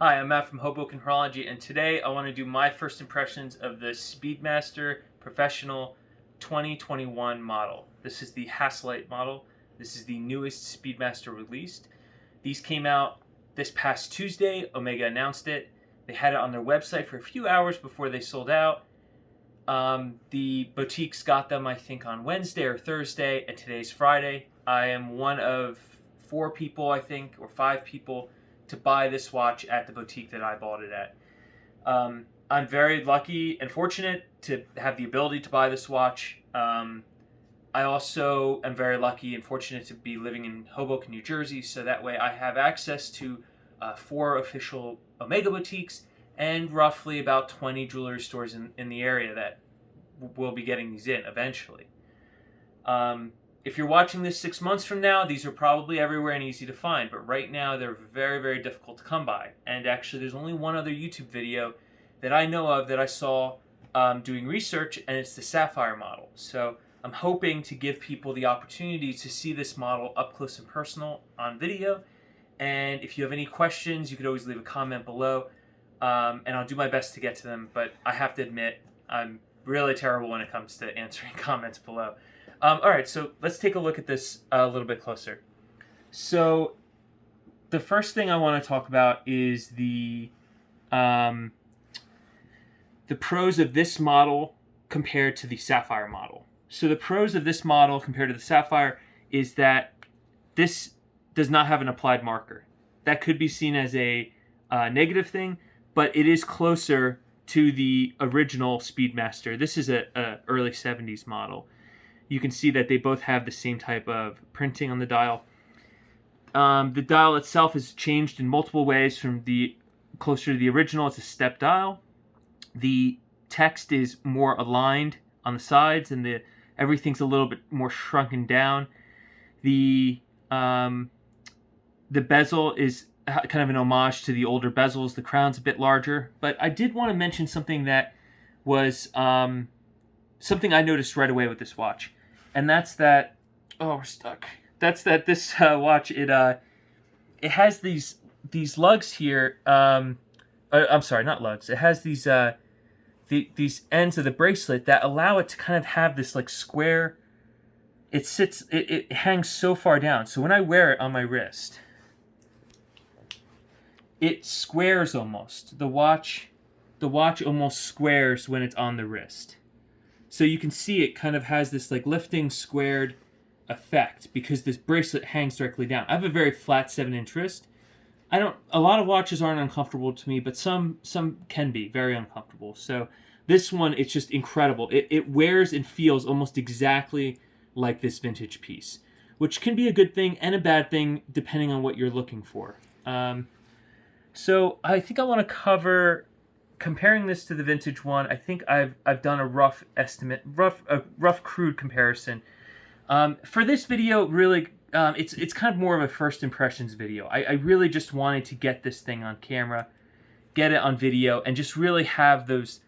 Hi, I'm Matt from Hoboken Horology, and today I want to do my first impressions of the Speedmaster Professional 2021 model. This is the Hasselite model. This is the newest Speedmaster released. These came out this past Tuesday. Omega announced it. They had it on their website for a few hours before they sold out. The boutiques got them, I think, on Wednesday or Thursday, and today's Friday. I am one of 4 people, I think, or 5 people to buy this watch at the boutique that I bought it at. I'm very lucky and fortunate to have the ability to buy this watch. I also am very lucky and fortunate to be living in Hoboken, New Jersey, so that way I have access to 4 official Omega boutiques and roughly about 20 jewelry stores in the area that will be getting these in eventually. If you're watching this 6 months from now, these are probably everywhere and easy to find, but right now they're very, very difficult to come by. And actually, there's only one other YouTube video that I know of that I saw doing research, and it's the Sapphire model. So I'm hoping to give people the opportunity to see this model up close and personal on video. And if you have any questions, you could always leave a comment below, and I'll do my best to get to them. But I have to admit, I'm really terrible when it comes to answering comments below. Alright, so let's take a look at this a little bit closer. So, the first thing I want to talk about is the pros of this model compared to the Sapphire model. So the pros of this model compared to the Sapphire is that this does not have an applied marker. That could be seen as a negative thing, but it is closer to the original Speedmaster. This is a early 70s model. You can see that they both have the same type of printing on the dial. The dial itself is changed in multiple ways from the closer to the original. It's a step dial. The text is more aligned on the sides, and everything's a little bit more shrunken down. The bezel is kind of an homage to the older bezels. The crown's a bit larger. But I did want to mention something that was something I noticed right away with this watch. And that's that, oh, we're stuck. That's that this watch, it has these lugs here. I'm sorry, not lugs. It has these ends of the bracelet that allow it to kind of have this like square. It hangs so far down. So when I wear it on my wrist, it squares almost. The watch almost squares when it's on the wrist. So you can see it kind of has this like lifting squared effect because this bracelet hangs directly down. I have a very flat 7-inch wrist. A lot of watches aren't uncomfortable to me, but some can be very uncomfortable. So this one, it's just incredible. It wears and feels almost exactly like this vintage piece, which can be a good thing and a bad thing depending on what you're looking for. So I think I want to cover, comparing this to the vintage one. I think I've done a rough estimate, rough crude comparison. For this video, really, it's kind of more of a first impressions video. I really just wanted to get this thing on camera, get it on video, and just really have those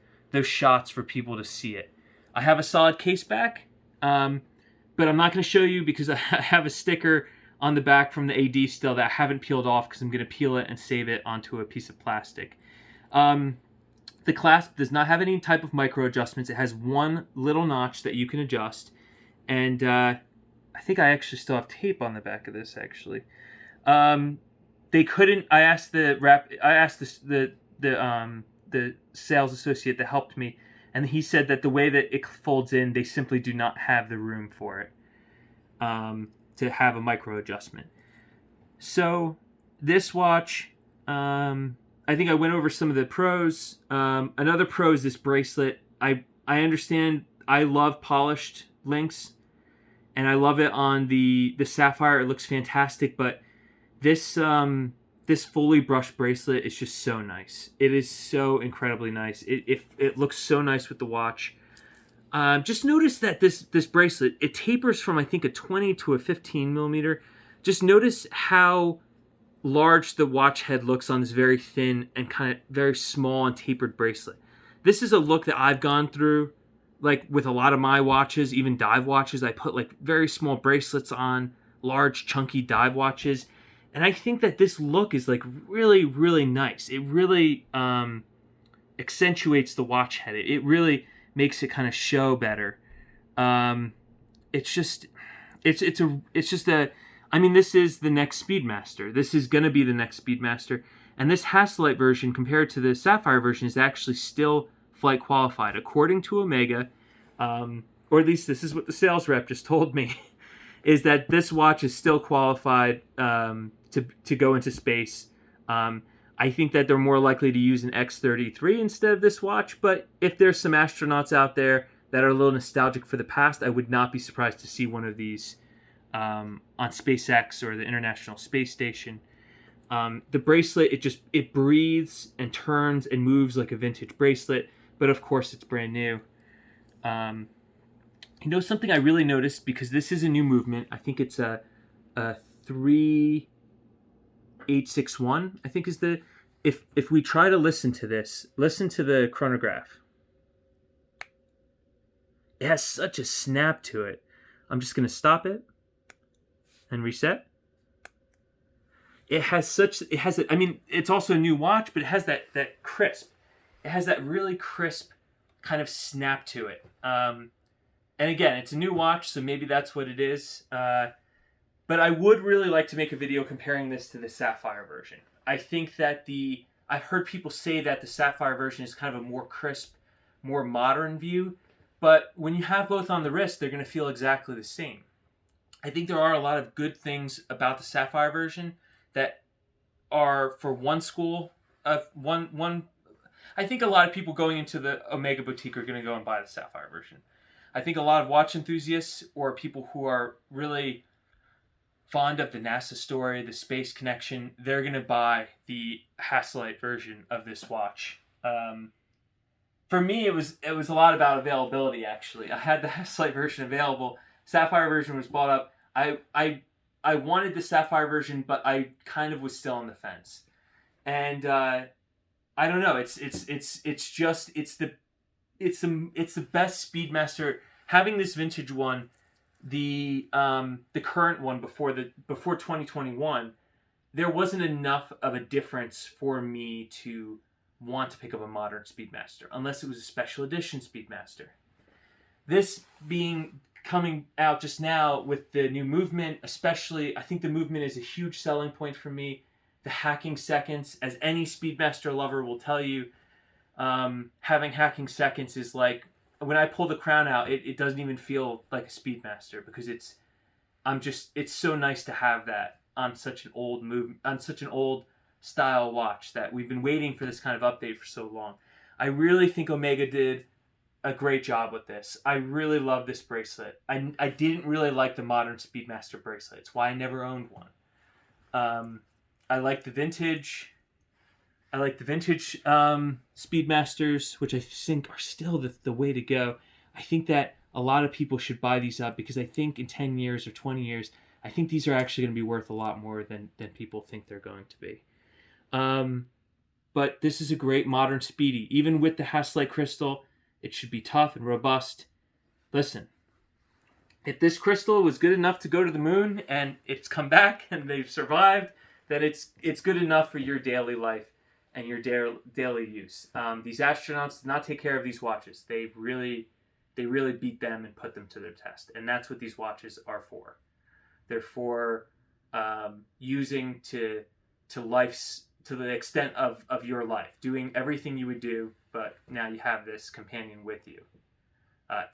shots for people to see it. I have a solid case back, but I'm not going to show you because I have a sticker on the back from the AD still that I haven't peeled off because I'm going to peel it and save it onto a piece of plastic. The clasp does not have any type of micro adjustments. It has one little notch that you can adjust, and I think I actually still have tape on the back of this. Actually, they couldn't. I asked the sales associate that helped me, and he said that the way that it folds in, they simply do not have the room for it to have a micro adjustment. So this watch. I think I went over some of the pros. Another pro is this bracelet. I understand I love polished links, and I love it on the Sapphire. It looks fantastic, but this fully brushed bracelet is just so nice. It is so incredibly nice. It looks so nice with the watch. Just notice that this bracelet, it tapers from I think a 20 to a 15 millimeter. Just notice how large the watch head looks on this very thin and kind of very small and tapered bracelet. This is a look that I've gone through, like with a lot of my watches, even dive watches. I put like very small bracelets on large chunky dive watches, And I think that this look is like really, really nice. It really accentuates the watch head. It really makes it kind of show better. It's just a. I mean, this is the next Speedmaster. This is gonna be the next Speedmaster, and this Hasselite version compared to the Sapphire version is actually still flight qualified according to Omega, or at least this is what the sales rep just told me, is that this watch is still qualified to go into space. I think that they're more likely to use an X33 instead of this watch, but if there's some astronauts out there that are a little nostalgic for the past, I would not be surprised to see one of these on SpaceX or the International Space Station. The bracelet, it breathes and turns and moves like a vintage bracelet, but of course it's brand new. Something I really noticed, because this is a new movement, I think it's a 3861, I think is the... If we try to listen to this, listen to the chronograph. It has such a snap to it. I'm just going to stop it and reset. I mean, it's also a new watch, but it has that crisp. It has that really crisp kind of snap to it. And again, it's a new watch, so maybe that's what it is. But I would really like to make a video comparing this to the Sapphire version. I think that I've heard people say that the Sapphire version is kind of a more crisp, more modern view. But when you have both on the wrist, they're going to feel exactly the same. I think there are a lot of good things about the Sapphire version that are for one school of one. I think a lot of people going into the Omega boutique are going to go and buy the Sapphire version. I think a lot of watch enthusiasts or people who are really fond of the NASA story, the space connection, they're going to buy the Hasselite version of this watch. For me, it was a lot about availability, actually. I had the Hasselite version available. Sapphire version was bought up. I wanted the Sapphire version, but I kind of was still on the fence. And I don't know. It's the best Speedmaster. Having this vintage one, the current one before 2021, there wasn't enough of a difference for me to want to pick up a modern Speedmaster unless it was a special edition Speedmaster. This coming out just now with the new movement, especially, I think the movement is a huge selling point for me. The hacking seconds, as any Speedmaster lover will tell you, having hacking seconds is like, when I pull the crown out, it doesn't even feel like a Speedmaster, because it's so nice to have that on such an old style watch that we've been waiting for this kind of update for so long. I really think Omega did a great job with this. I really love this bracelet. I didn't really like the modern Speedmaster bracelet. It's why I never owned one. I like the vintage. Speedmasters, which I think are still the way to go. I think that a lot of people should buy these up, because I think in 10 years or 20 years, I think these are actually going to be worth a lot more than people think they're going to be. But this is a great modern Speedy. Even with the Hasselite crystal, it should be tough and robust. Listen, if this crystal was good enough to go to the moon and it's come back and they've survived, then it's good enough for your daily life and your daily use. These astronauts did not take care of these watches. They really beat them and put them to their test. And that's what these watches are for. They're for using to the extent of your life, doing everything you would do, but now you have this companion with you.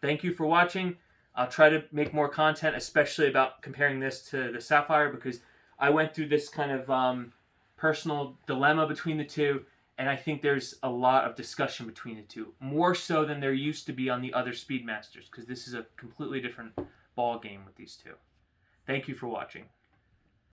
Thank you for watching. I'll try to make more content, especially about comparing this to the Sapphire, because I went through this kind of personal dilemma between the two, and I think there's a lot of discussion between the two, more so than there used to be on the other Speedmasters, because this is a completely different ball game with these two. Thank you for watching.